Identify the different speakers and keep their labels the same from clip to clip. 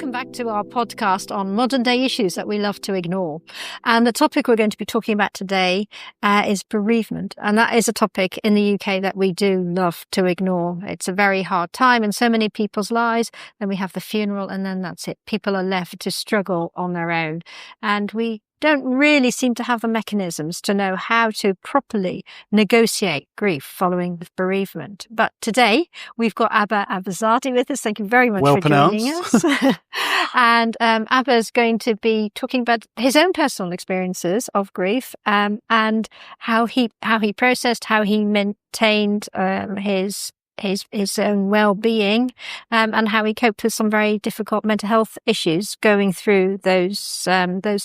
Speaker 1: welcome back to our podcast on modern day issues that we love to ignore. And the topic we're going to be talking about today is bereavement. And that is a topic in the UK that we do love to ignore. It's a very hard time in so many people's lives. Then we have the funeral and then that's it. People are left to struggle on their own. And we don't really seem to have the mechanisms to know how to properly negotiate grief following bereavement. But today we've got Abba Abbaszadi with us. Thank you very much for joining us. And Abba is going to be talking about his own personal experiences of grief and how he processed, how he maintained his own well-being, and how he coped with some very difficult mental health issues going through those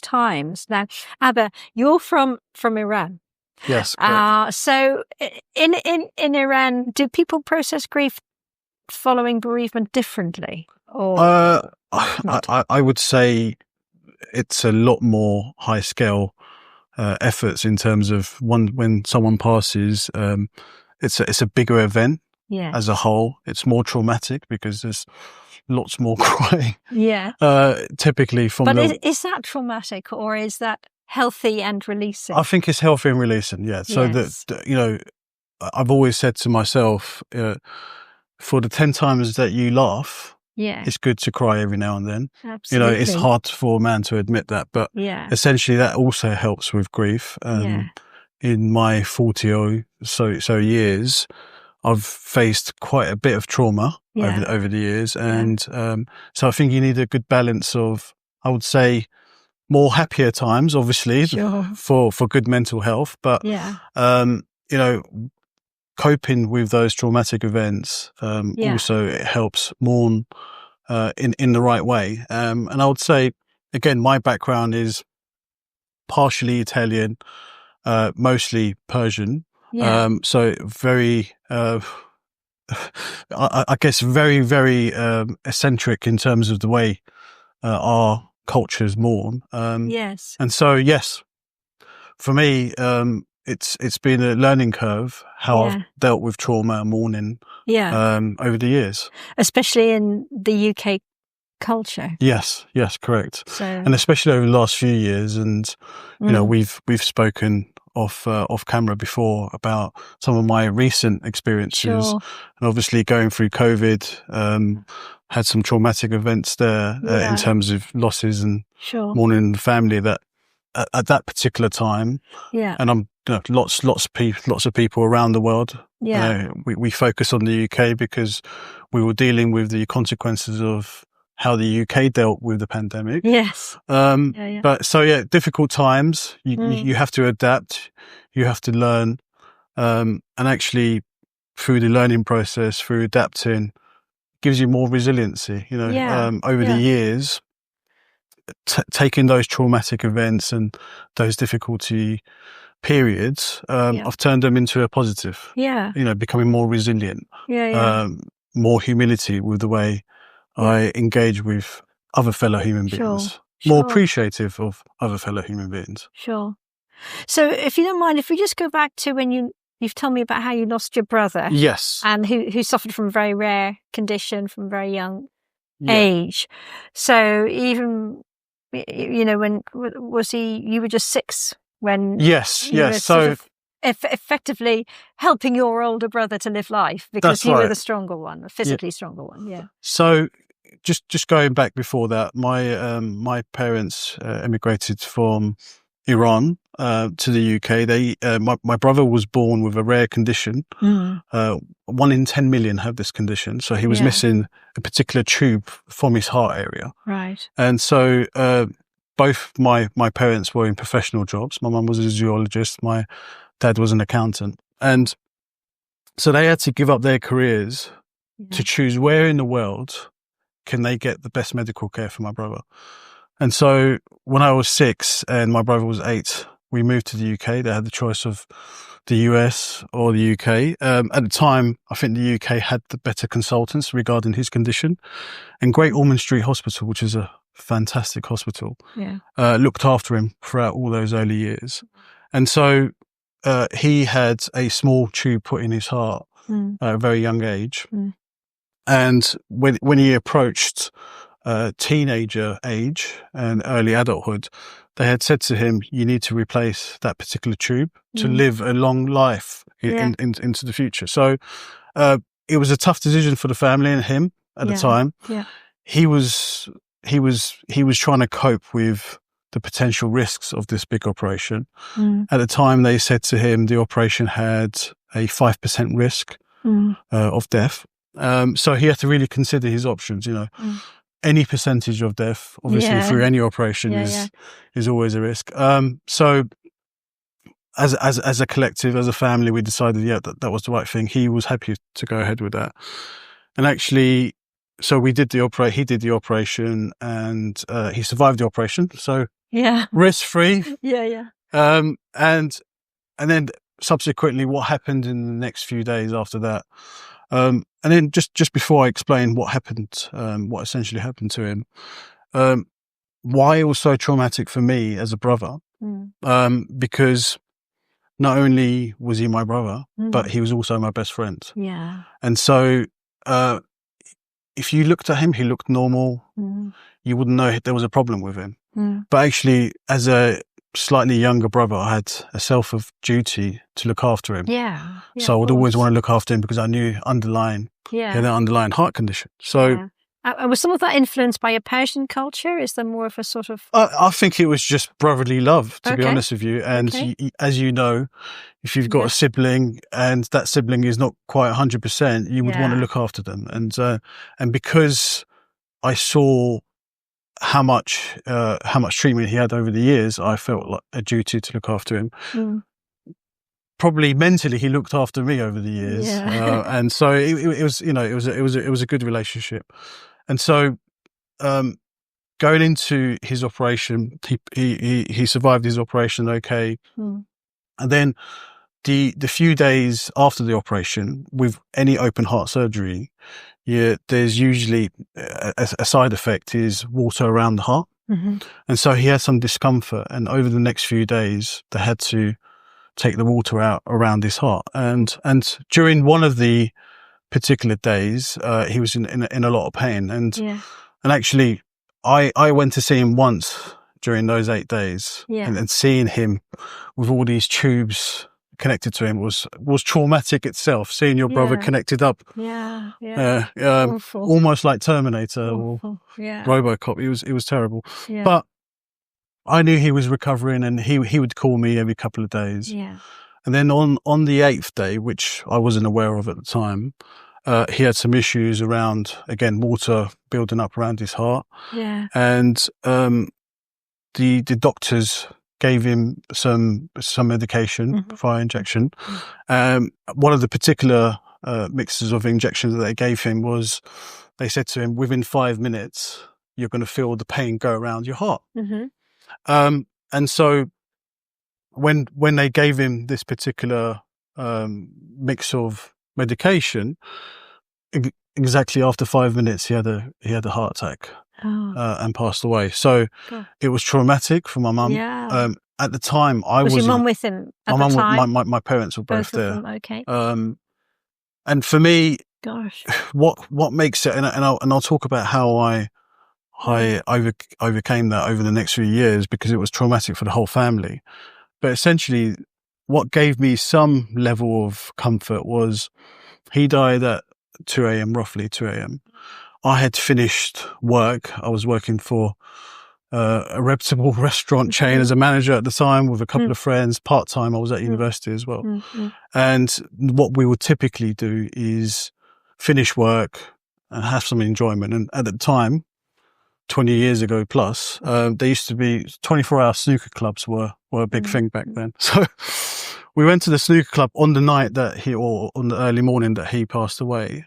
Speaker 1: times. Now, Abba, you're from Iran.
Speaker 2: Yes. Correct.
Speaker 1: So in Iran, do people process grief following bereavement differently? Or
Speaker 2: I would say it's a lot more high scale efforts in terms of when someone passes. It's a bigger event.
Speaker 1: Yes.
Speaker 2: As a whole, it's more traumatic because there's lots more crying.
Speaker 1: Yeah.
Speaker 2: Typically from
Speaker 1: is that traumatic or is that healthy and releasing?
Speaker 2: I think it's healthy and releasing, yeah. So
Speaker 1: yes.
Speaker 2: I've always said to myself, for the 10 times that you laugh, it's good to cry every now and then.
Speaker 1: Absolutely.
Speaker 2: It's hard for a man to admit that, but essentially that also helps with grief. In my 40 or so years, I've faced quite a bit of trauma over the years. And so I think you need a good balance of, I would say, more happier times, obviously, for good mental health. But, coping with those traumatic events also it helps mourn in the right way. And I would say, again, my background is partially Italian, mostly Persian. So very, I guess very, very eccentric in terms of the way our cultures mourn.
Speaker 1: Yes.
Speaker 2: And so, yes, for me, it's been a learning curve how I've dealt with trauma and mourning over the years. Especially
Speaker 1: in the UK culture.
Speaker 2: Yes, correct. And especially over the last few years. And, we've spoken off camera before about some of my recent experiences, and obviously going through COVID, had some traumatic events there in terms of losses and mourning the family that at that particular time. And I'm lots of people around the world. We focus on the UK because we were dealing with the consequences of how the UK dealt with the pandemic.
Speaker 1: Yes.
Speaker 2: But difficult times. You have to adapt. You have to learn. And actually, through the learning process, through adapting, gives you more resiliency. Over the years, taking those traumatic events and those difficulty periods, I've turned them into a positive. Becoming more resilient. More humility with the way I engage with other fellow human beings, more appreciative of other fellow human beings.
Speaker 1: Sure. So if you don't mind, if we just go back to when you've told me about how you lost your brother.
Speaker 2: Yes.
Speaker 1: And who suffered from a very rare condition from a very young age. So even, when was you were just 6 when.
Speaker 2: Yes.
Speaker 1: So effectively helping your older brother to live life because you were the stronger one, the physically stronger one. Yeah.
Speaker 2: So just going back before that, my parents emigrated from Iran to the UK. My brother was born with a rare condition. 1 in 10 million have this condition. So he was missing a particular tube from his heart area.
Speaker 1: Right.
Speaker 2: And so both my parents were in professional jobs. My mum was a zoologist. My dad was an accountant. And so they had to give up their careers to choose where in the world can they get the best medical care for my brother. And so when I was 6 and my brother was 8, we moved to the UK. They had the choice of the US or the UK. At the time, I think the UK had the better consultants regarding his condition. And Great Ormond Street Hospital, which is a fantastic hospital, looked after him throughout all those early years. And so he had a small tube put in his heart at a very young age. And when he approached teenager age and early adulthood, they had said to him, you need to replace that particular tube to live a long life into the future. So it was a tough decision for the family and him at the time.
Speaker 1: Yeah.
Speaker 2: He was trying to cope with the potential risks of this big operation. At the time, they said to him the operation had a 5% risk of death. So he had to really consider his options, Any percentage of death, obviously, through any operation is always a risk. So as a collective, as a family, we decided, that was the right thing. He was happy to go ahead with that. And actually, so he did the operation, and he survived the operation. So risk-free. And then subsequently, what happened in the next few days after that? And then just before I explain what happened, what essentially happened to him, why it was so traumatic for me as a brother, because not only was he my brother, but he was also my best friend.
Speaker 1: Yeah.
Speaker 2: And so, if you looked at him, he looked normal. You wouldn't know there was a problem with him. But actually, as a slightly younger brother, I had a self of duty to look after him.
Speaker 1: Yeah.
Speaker 2: So I would always want to look after him because I knew he had an underlying heart condition. So,
Speaker 1: and was some of that influenced by your Persian culture? Is there more of a sort of?
Speaker 2: I think it was just brotherly love, to be honest with you. And as you know, if you've got a sibling and that sibling is not quite 100%, you would want to look after them. And because I saw how much treatment he had over the years, I felt like a duty to look after him. Probably mentally, he looked after me over the years, and so it was a good relationship. And so, going into his operation, he survived his operation okay, and then the few days after the operation, with any open heart surgery, there's usually a side effect is water around the heart. And so he had some discomfort, and over the next few days, they had to take the water out around his heart. And during one of the particular days, he was in a lot of pain. And actually, I went to see him once during those 8 days, and seeing him with all these tubes connected to him was traumatic itself. Seeing your brother connected up, almost like Terminator or RoboCop. It was terrible. But I knew he was recovering, and he would call me every couple of days. And then on the 8th day, which I wasn't aware of at the time, he had some issues around, again, water building up around his heart. And the doctors gave him some medication via injection. One of the particular mixes of injections that they gave him was, they said to him, within 5 minutes, you're going to feel the pain go around your heart. And so when they gave him this particular mix of medication, exactly after 5 minutes, he had a heart attack and passed away. So it was traumatic for my mum. At the time,
Speaker 1: was your mum with him at the time?
Speaker 2: My parents were both there.
Speaker 1: Okay.
Speaker 2: And for me, what makes it, and I'll talk about how I overcame that over the next few years, because it was traumatic for the whole family. But essentially, what gave me some level of comfort was he died at 2 a.m., roughly 2 a.m. I had finished work. I was working for a reputable restaurant chain as a manager at the time with a couple of friends. Part-time, I was at university as well. And what we would typically do is finish work and have some enjoyment. And at the time, 20 years ago plus, there used to be 24-hour snooker clubs were a big thing back then. So we went to the snooker club on the night or on the early morning that he passed away.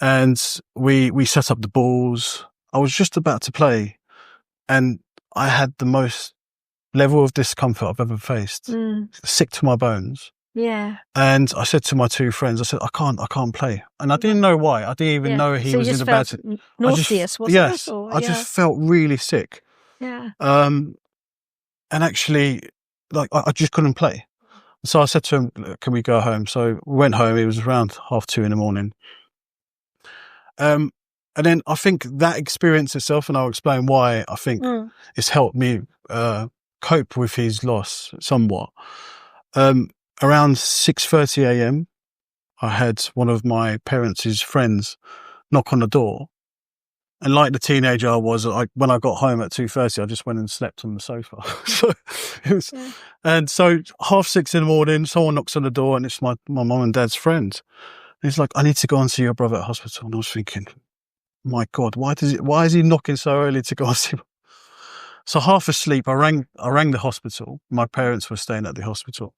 Speaker 2: And we set up the balls. I was just about to play, and I had the most level of discomfort I've ever faced. Sick to my bones. And I said to my two friends, I said, I can't play. And I didn't know why. I didn't even know he was in a bad situation.
Speaker 1: Nauseous, wasn't it?
Speaker 2: I just felt really sick. And actually, like, I just couldn't play. So I said to him, can we go home? So we went home. It was around 2:30 in the morning. and then I think that experience itself, and I'll explain why I think it's helped me cope with his loss somewhat. Around 6:30 a.m., I had one of my parents' friends knock on the door. And like the teenager I was, when I got home at 2:30, I just went and slept on the sofa. And so 5:30 in the morning, someone knocks on the door, and it's my mum and dad's friend. And he's like, "I need to go and see your brother at hospital." And I was thinking, my God, why is he knocking so early to go and see? So half asleep, I rang the hospital. My parents were staying at the hospital.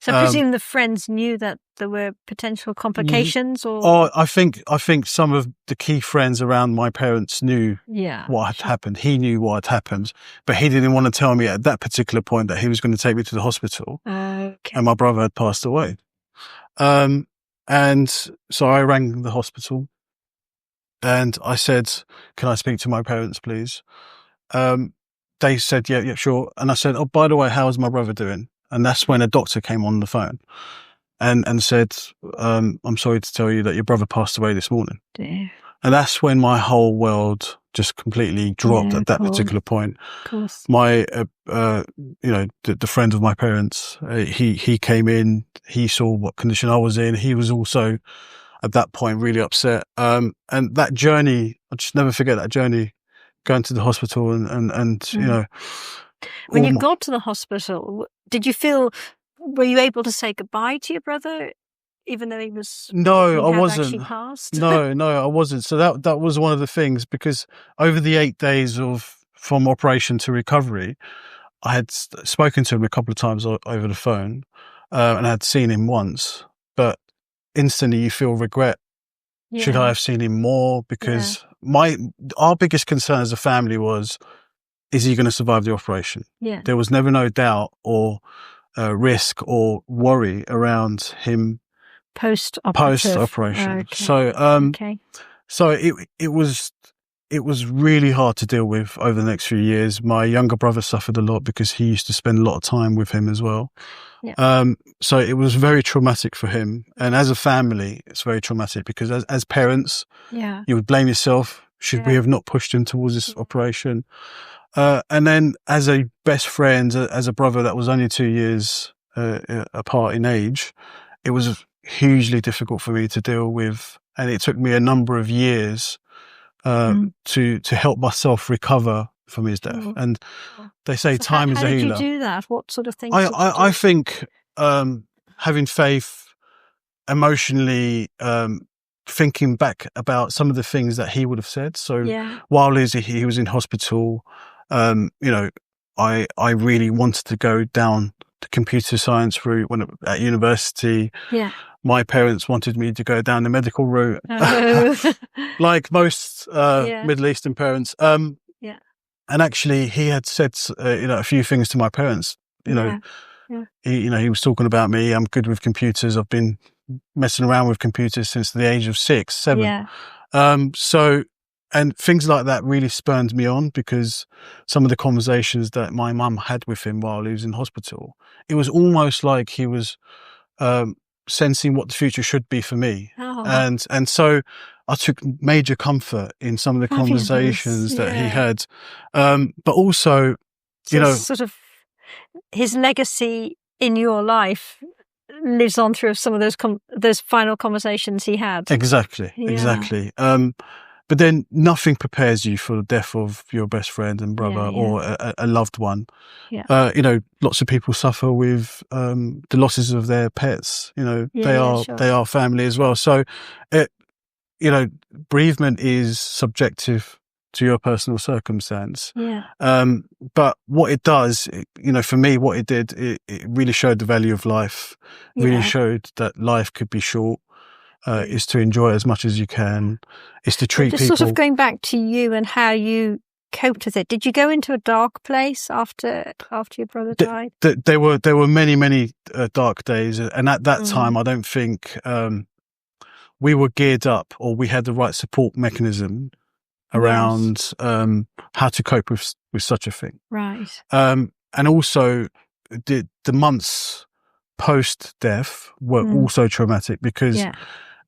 Speaker 1: So I presume the friends knew that there were potential complications, or
Speaker 2: I think some of the key friends around my parents knew what had happened. He knew what had happened, but he didn't want to tell me at that particular point that he was going to take me to the hospital.
Speaker 1: Okay.
Speaker 2: And my brother had passed away. And so I rang the hospital and I said, "Can I speak to my parents, please?" They said, yeah, sure. And I said, "Oh, by the way, how's my brother doing?" And that's when a doctor came on the phone and said, "I'm sorry to tell you that your brother passed away this morning."
Speaker 1: Dear.
Speaker 2: And that's when my whole world just completely dropped at that particular point.
Speaker 1: Of course.
Speaker 2: My, the friend of my parents, he came in, he saw what condition I was in. He was also at that point really upset. And that journey, I'll just never forget that journey, going to the hospital and you know.
Speaker 1: When you got to the hospital, were you able to say goodbye to your brother, even though he
Speaker 2: I wasn't.
Speaker 1: Actually passed?
Speaker 2: No, I wasn't. So that was one of the things, because over the 8 days from operation to recovery, I had spoken to him a couple of times over the phone, and I had seen him once, but instantly you feel regret. Yeah. Should I have seen him more? Because our biggest concern as a family was, is he going to survive the operation?
Speaker 1: Yeah.
Speaker 2: There was never no doubt or risk or worry around him post-operation.
Speaker 1: Okay.
Speaker 2: So it was really hard to deal with over the next few years. My younger brother suffered a lot because he used to spend a lot of time with him as well. Yeah. So it was very traumatic for him. And as a family, it's very traumatic because as parents, you would blame yourself. Should we have not pushed him towards this operation? And then as a best friend, as a brother that was only 2 years apart in age, it was hugely difficult for me to deal with. And it took me a number of years to help myself recover from his death. And they say time is a healer.
Speaker 1: How did you do that? What sort of things?
Speaker 2: I think having faith, emotionally, thinking back about some of the things that he would have said. So while he was in hospital, I really wanted to go down the computer science route at university. Yeah. My parents wanted me to go down the medical route, like most Middle Eastern parents. And actually, he had said a few things to my parents. He was talking about me. I'm good with computers. I've been messing around with computers since the age of 6, 7. Yeah. And things like that really spurned me on, because some of the conversations that my mum had with him while he was in hospital, it was almost like he was sensing what the future should be for me. And so I took major comfort in some of the conversations that he had. But also,
Speaker 1: sort of his legacy in your life lives on through some of those final conversations he had.
Speaker 2: Exactly. But then nothing prepares you for the death of your best friend and brother or a loved one. Yeah. Lots of people suffer with the losses of their pets. They are family as well. So, bereavement is subjective to your personal circumstance. Yeah. But what it does, for me, what it did, it really showed the value of life. Really showed that life could be short. Is to enjoy it as much as you can. Is to treat people.
Speaker 1: Sort of going back to you and how you coped with it. Did you go into a dark place after your brother died?
Speaker 2: There were many dark days, and at that time, I don't think we were geared up, or we had the right support mechanism around how to cope with such a thing.
Speaker 1: Right.
Speaker 2: And also the months post death were also traumatic, because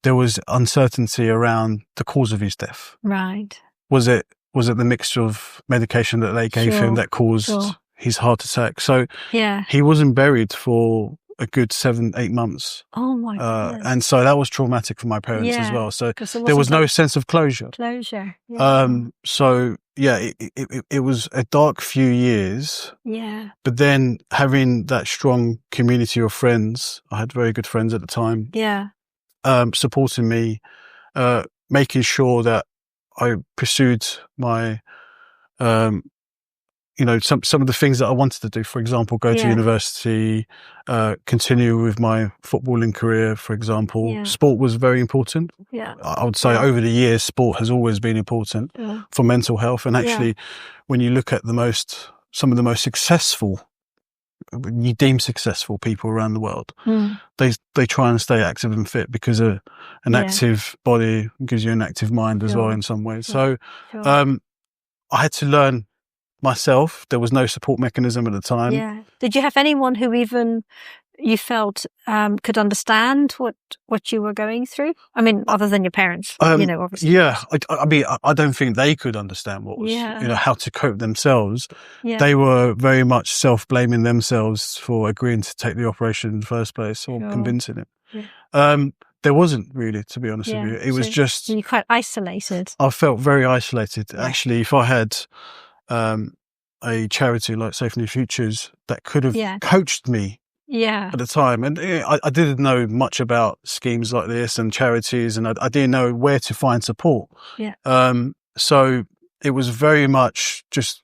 Speaker 2: there was uncertainty around the cause of his death.
Speaker 1: Right.
Speaker 2: Was it the mixture of medication that they gave him that caused his heart attack? So he wasn't buried for a good 7-8 months.
Speaker 1: Oh my goodness.
Speaker 2: And so that was traumatic for my parents as well. So there was no sense of closure.
Speaker 1: Yeah.
Speaker 2: So it was a dark few years.
Speaker 1: Yeah.
Speaker 2: But then having that strong community of friends, I had very good friends at the time.
Speaker 1: Yeah.
Speaker 2: Supporting me, making sure that I pursued my, some of the things that I wanted to do. For example, go to university, continue with my footballing career, for example.
Speaker 1: Yeah.
Speaker 2: Sport was very important.
Speaker 1: Yeah.
Speaker 2: I would say over the years, sport has always been important for mental health. And actually, when you look at some of the most successful, you deem successful people around the world, they try and stay active and fit, because an active body gives you an active mind as well in some ways. So I had to learn myself. There was no support mechanism at the time.
Speaker 1: Yeah. Did you have anyone who even you felt could understand what you were going through? I mean, other than your parents, obviously.
Speaker 2: Yeah. I mean, I don't think they could understand what was, how to cope themselves. Yeah. They were very much self-blaming themselves for agreeing to take the operation in the first place, or convincing it. Yeah. There wasn't really, to be honest with you. It was just...
Speaker 1: You're quite isolated.
Speaker 2: I felt very isolated. Yeah. Actually, if I had a charity like Safe New Futures that could have coached me at the time, and I didn't know much about schemes like this and charities, and I didn't know where to find support. Yeah. So it was very much just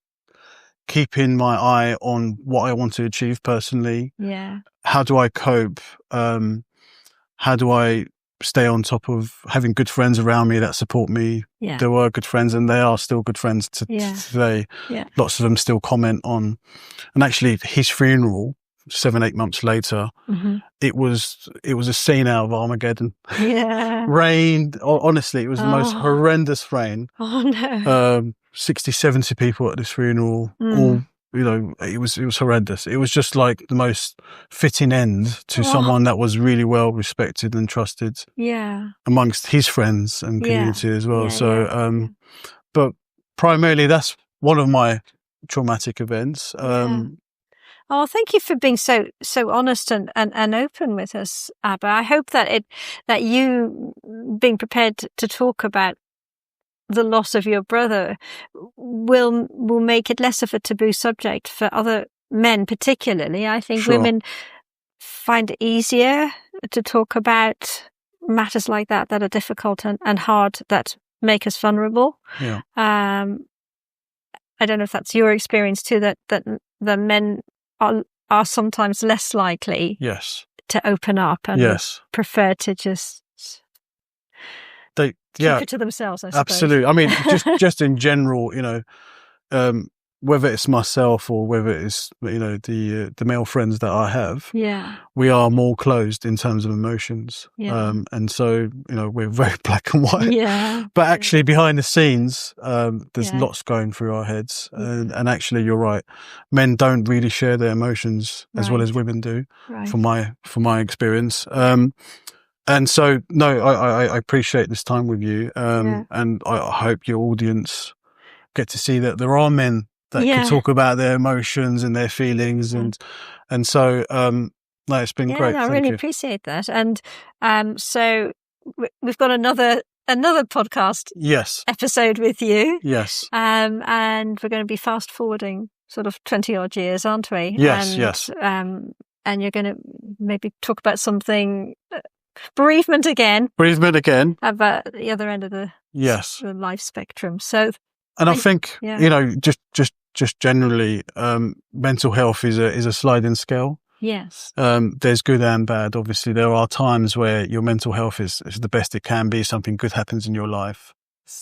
Speaker 2: keeping my eye on what I want to achieve personally. Yeah. How do I cope? How do I stay on top of having good friends around me that support me? Yeah. There were good friends, and they are still good friends today. Yeah. Lots of them still comment on, and actually his funeral 7-8 months later, it was a scene out of Armageddon. Yeah. Rain, honestly, it was the most horrendous rain. Oh no. 60-70 people at this funeral, all, it was horrendous. It was just like the most fitting end to someone that was really well respected and trusted amongst his friends and community as well. But primarily that's one of my traumatic events.
Speaker 1: Oh, thank you for being so honest and open with us, Abba. I hope that you being prepared to talk about the loss of your brother will make it less of a taboo subject for other men, particularly. I think women find it easier to talk about matters like that are difficult and hard, that make us vulnerable. Yeah. I don't know if that's your experience too, that the men are sometimes less likely to open up and prefer to just keep it to themselves, I suppose.
Speaker 2: Absolutely. I mean, just in general, whether it's myself or whether it's, the male friends that I have, we are more closed in terms of emotions. Yeah. And so, we're very black and white. Yeah. But actually behind the scenes, there's lots going through our heads. And actually, you're right. Men don't really share their emotions as well as women do, from my experience. And so, no, I appreciate this time with you. And I hope your audience get to see that there are men that can talk about their emotions and their feelings. And so, no, it's been great.
Speaker 1: I really appreciate that. And so we've got another podcast episode with you. Yes. And we're going to be fast forwarding sort of 20 odd years, aren't we?
Speaker 2: Yes.
Speaker 1: And you're going to maybe talk about something, bereavement again. About the other end of the life spectrum. So,
Speaker 2: and I think, just generally, mental health is a sliding scale. Yes. There's good and bad. Obviously, there are times where your mental health is the best it can be. Something good happens in your life.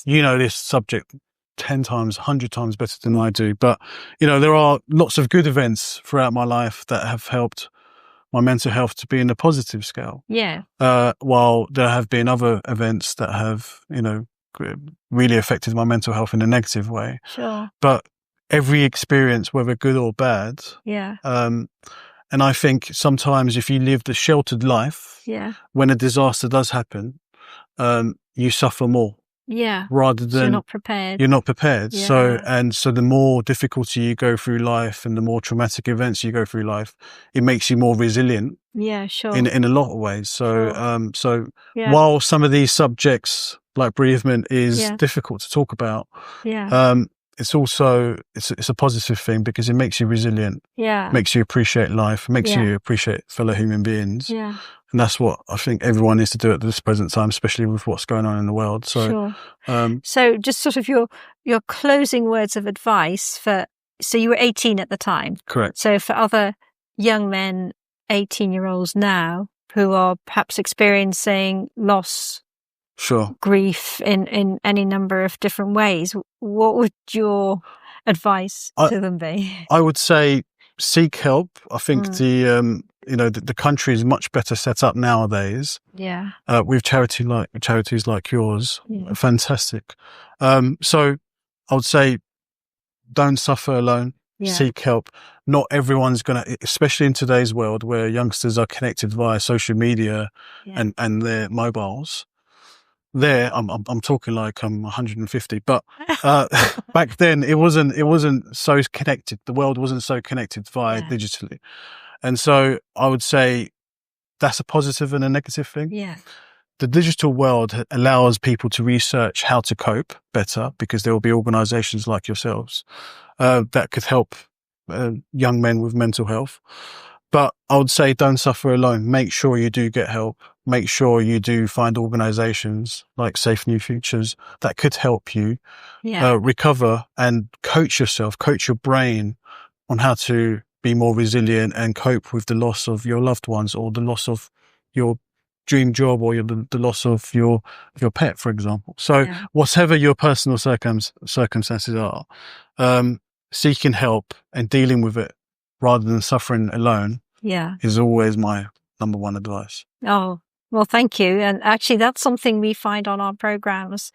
Speaker 2: You know this subject 10 times, 100 times better than I do. But, there are lots of good events throughout my life that have helped my mental health to be in a positive scale. Yeah. While there have been other events that have, really affected my mental health in a negative way. Sure. But every experience, whether good or bad. Yeah. And I think sometimes if you live the sheltered life, when a disaster does happen, you suffer more.
Speaker 1: Yeah.
Speaker 2: Rather than
Speaker 1: you're not prepared.
Speaker 2: You're not prepared.
Speaker 1: Yeah.
Speaker 2: So the more difficulty you go through life and the more traumatic events you go through life, it makes you more resilient.
Speaker 1: Yeah, sure.
Speaker 2: In a lot of ways. So,
Speaker 1: sure.
Speaker 2: While some of these subjects like bereavement is difficult to talk about, it's also, it's a positive thing because it makes you resilient.
Speaker 1: Yeah.
Speaker 2: Makes you appreciate life, makes you appreciate fellow human beings.
Speaker 1: Yeah.
Speaker 2: And that's what I think everyone needs to do at this present time, especially with what's going on in the world. So,
Speaker 1: so just sort of your closing words of advice so you were 18 at the time.
Speaker 2: Correct.
Speaker 1: So for other young men, 18-year-olds now who are perhaps experiencing loss, grief in any number of different ways, what would your advice to them be?
Speaker 2: I would say seek help. I think the country is much better set up nowadays.
Speaker 1: Yeah.
Speaker 2: With charities like yours. Yeah. Fantastic. So I would say don't suffer alone. Yeah. Seek help. Not everyone's going to, especially in today's world where youngsters are connected via social media and their mobiles. I'm talking like I'm 150, but back then it wasn't so connected. The world wasn't so connected via digitally. And so I would say that's a positive and a negative thing.
Speaker 1: Yeah.
Speaker 2: The digital world allows people to research how to cope better because there will be organizations like yourselves that could help young men with mental health. But I would say don't suffer alone. Make sure you do get help. Make sure you do find organizations like Safe New Futures that could help you recover and coach yourself, coach your brain on how to be more resilient and cope with the loss of your loved ones or the loss of your dream job or the loss of your pet, for example. So whatever your personal circumstances are, seeking help and dealing with it rather than suffering alone is always my number one advice.
Speaker 1: Oh, well, thank you. And actually, that's something we find on our programs.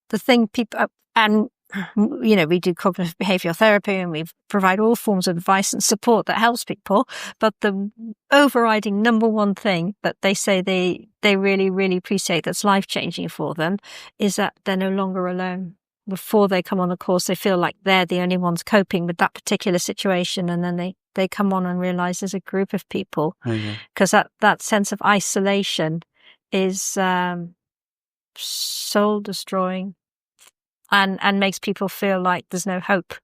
Speaker 1: The thing people, and we do cognitive behavioral therapy and we provide all forms of advice and support that helps people. But the overriding number one thing that they say they really, really appreciate that's life-changing for them is that they're no longer alone. Before they come on the course, they feel like they're the only ones coping with that particular situation. And then they come on and realize there's a group of people. Because that sense of isolation is soul destroying and makes people feel like there's no hope.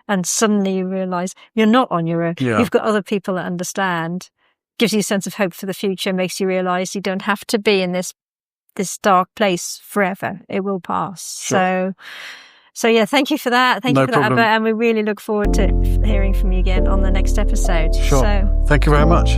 Speaker 1: And suddenly you realize you're not on your own. Yeah. You've got other people that understand, gives you a sense of hope for the future, makes you realize you don't have to be in this dark place forever. It will pass. Sure. So yeah, thank you for that. Thank you for that, Abba, and we really look forward to hearing from you again on the next episode.
Speaker 2: Sure. Thank you very much.